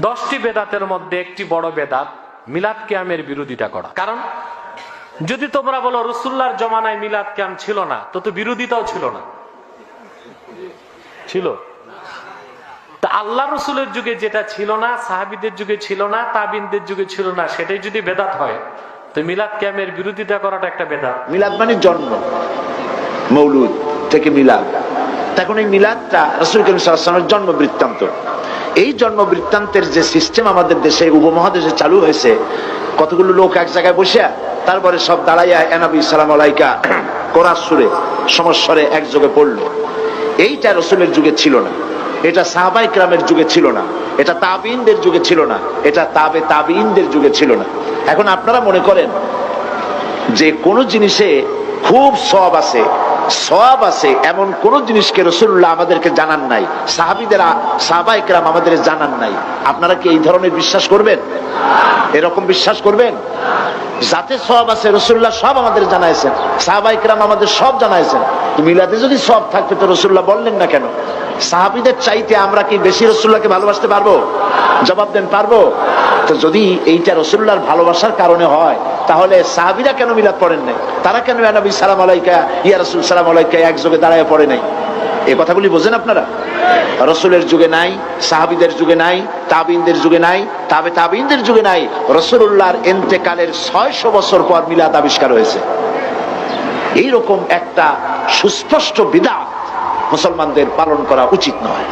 10টি বেদাতের মধ্যে একটি বড় বেদাত মিলাদ কিয়ামের বিরোধিতা করা। কারণ যদি তোমরা বলো রাসূলুল্লাহর জমানায় মিলাদ কিয়াম ছিল না, তো বিরোধিতাও ছিল না, ছিল। তা আল্লাহ রসুলের যুগে যেটা ছিল না, সাহাবীদের যুগে ছিল না, তাবিনদের যুগে ছিল না, সেটাই যদি বেদাত হয়, তো মিলাদ কিয়ামের বিরোধিতা করাটা একটা বেদাত। মিলাদ মানে জন্ম, মৌলুদ থেকে মিলাদ। তখন এই মিলাদটা রাসূল করিম সাল্লাল্লাহু আলাইহি ওয়াসাল্লামের জন্ম বৃত্তান্ত। এই জন্ম বৃত্তান্তের যে সিস্টেম আমাদের দেশে উপমহাদেশে চালু হয়েছে, কতগুলো লোক এক জায়গায় বসে তারপরে সব দাঁড়াইয়া নবী সালাম আলাইকা কোরআন সুরে সমস্বরে একযোগে পড়লো, এইটা রাসূলের যুগে ছিল না, এটা সাহাবায়ে কেরামের যুগে ছিল না, এটা তাবিঈনদের যুগে ছিল না, এটা তাবিঈনদের যুগে ছিল না। এখন আপনারা মনে করেন যে কোন জিনিসে খুব সওয়াব আছে এমন কোন জিনিসকে রাসূলুল্লাহ আমাদেরকে জানান নাই, সাহাবায়ে কেরাম আমাদের জানান নাই, আপনারা কি এই ধরনের বিশ্বাস করবেন? এরকম বিশ্বাস করবেন? যাতে সওয়াব আছে রাসূলুল্লাহ সব আমাদের জানাইছেন, সাহাবায়ে কেরাম আমাদের সব জানাইছেন, মিলাদে যদি সওয়াব থাকতো তো রাসূলুল্লাহ বললেন না কেন? সাহাবীদের চাইতে আমরা কি বেশি রাসূলুল্লাহকে ভালোবাসতে পারবো? জবাব দেন, পারবো? তো যদি এইটা রাসূলুল্লাহর ভালোবাসার কারণে হয়, তাহলে সাহাবীরা কেন মিলাদ পড়েন নাই? তারা কেন ইয়া নবী সালাম আলাইকা, ইয়া রাসূল সালাম আলাইকা একযোগে দাঁড়ায় পড়ে নাই? এই কথাগুলি বোঝেন আপনারা? রাসূলের যুগে নাই, সাহাবীদের যুগে নাই, তাবিঈনদের যুগে নাই, তাবিঈনদের যুগে নাই, রাসূলুল্লাহর ইন্তেকালের 600 বছর পর মিলাদ আবিষ্কার হয়েছে। এইরকম একটা সুস্পষ্ট বিদআত মুসলমানদের পালন করা উচিত নয়।